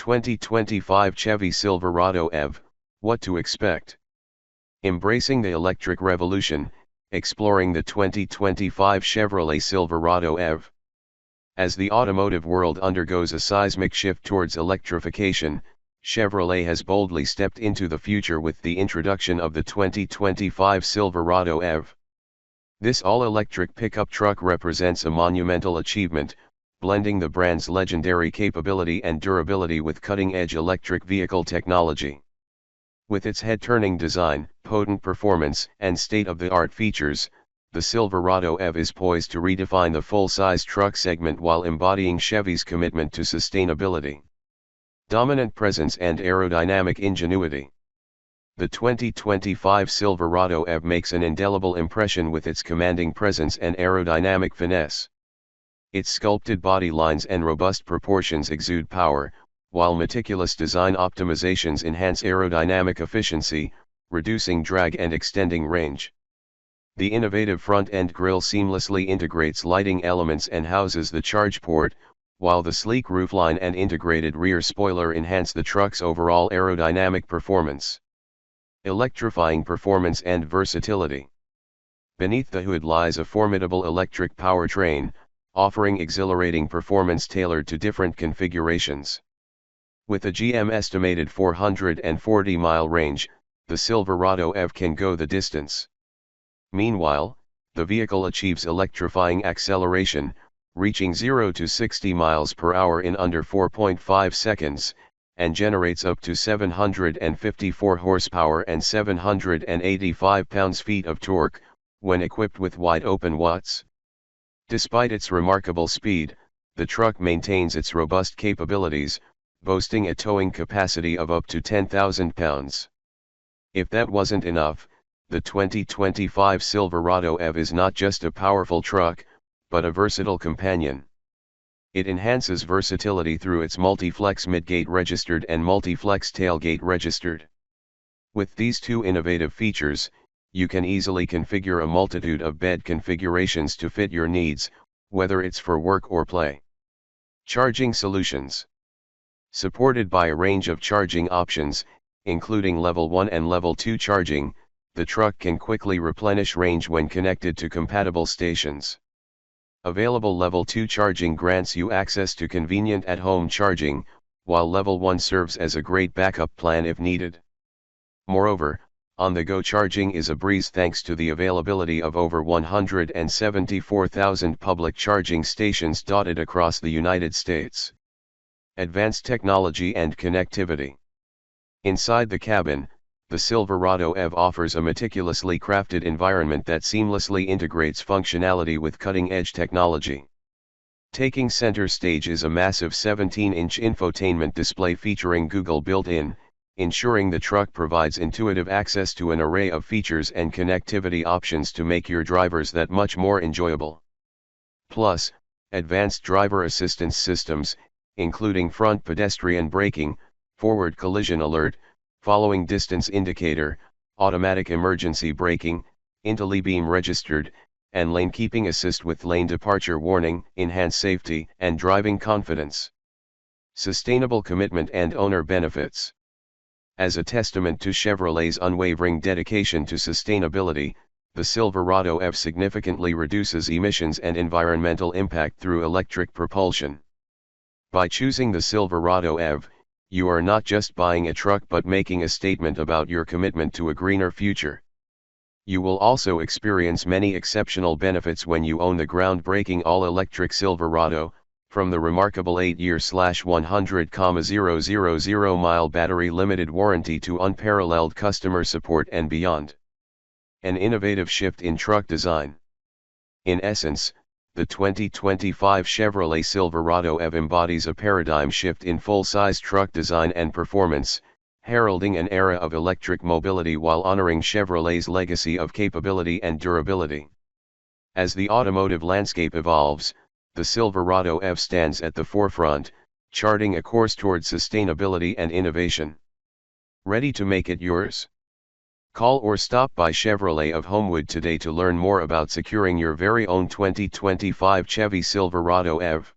2025 Chevy Silverado EV, what to expect? Embracing the electric revolution, exploring the 2025 Chevrolet Silverado EV. As the automotive world undergoes a seismic shift towards electrification, Chevrolet has boldly stepped into the future with the introduction of the 2025 Silverado EV. This all-electric pickup truck represents a monumental achievement, blending the brand's legendary capability and durability with cutting-edge electric vehicle technology. With its head-turning design, potent performance, and state-of-the-art features, the Silverado EV is poised to redefine the full-size truck segment while embodying Chevy's commitment to sustainability, dominant presence and aerodynamic ingenuity. The 2025 Silverado EV makes an indelible impression with its commanding presence and aerodynamic finesse. Its sculpted body lines and robust proportions exude power, while meticulous design optimizations enhance aerodynamic efficiency, reducing drag and extending range. The innovative front-end grille seamlessly integrates lighting elements and houses the charge port, while the sleek roofline and integrated rear spoiler enhance the truck's overall aerodynamic performance. Electrifying performance and versatility. Beneath the hood lies a formidable electric powertrain, offering exhilarating performance tailored to different configurations. With a GM estimated 440-mile range, the Silverado EV can go the distance. Meanwhile, the vehicle achieves electrifying acceleration, reaching 0 to 60 miles per hour in under 4.5 seconds, and generates up to 754 horsepower and 785 pounds-feet of torque, when equipped with wide-open watts. Despite its remarkable speed, the truck maintains its robust capabilities, boasting a towing capacity of up to 10,000 pounds. If that wasn't enough, the 2025 Silverado EV is not just a powerful truck, but a versatile companion. It enhances versatility through its multi-flex midgate registered and multi-flex tailgate registered. With these two innovative features, you can easily configure a multitude of bed configurations to fit your needs, whether it's for work or play. Charging solutions. Supported by a range of charging options, including Level 1 and Level 2 charging, the truck can quickly replenish range when connected to compatible stations. Available Level 2 charging grants you access to convenient at-home charging, while Level 1 serves as a great backup plan if needed. Moreover, on-the-go charging is a breeze thanks to the availability of over 174,000 public charging stations dotted across the United States. Advanced technology and connectivity. Inside the cabin, the Silverado EV offers a meticulously crafted environment that seamlessly integrates functionality with cutting-edge technology. Taking center stage is a massive 17-inch infotainment display featuring Google built-in, ensuring the truck provides intuitive access to an array of features and connectivity options to make your drivers that much more enjoyable. Plus, advanced driver assistance systems, including front pedestrian braking, forward collision alert, following distance indicator, automatic emergency braking, IntelliBeam registered, and lane keeping assist with lane departure warning, enhance safety and driving confidence. Sustainable commitment and owner benefits. As a testament to Chevrolet's unwavering dedication to sustainability, the Silverado EV significantly reduces emissions and environmental impact through electric propulsion. By choosing the Silverado EV, you are not just buying a truck but making a statement about your commitment to a greener future. You will also experience many exceptional benefits when you own the groundbreaking all-electric Silverado, from the remarkable 8-year/100,000-mile battery limited warranty to unparalleled customer support and beyond. An innovative shift in truck design. In essence, the 2025 Chevrolet Silverado EV embodies a paradigm shift in full-size truck design and performance, heralding an era of electric mobility while honoring Chevrolet's legacy of capability and durability. As the automotive landscape evolves, the Silverado EV stands at the forefront, charting a course toward sustainability and innovation. Ready to make it yours? Call or stop by Chevrolet of Homewood today to learn more about securing your very own 2025 Chevy Silverado EV.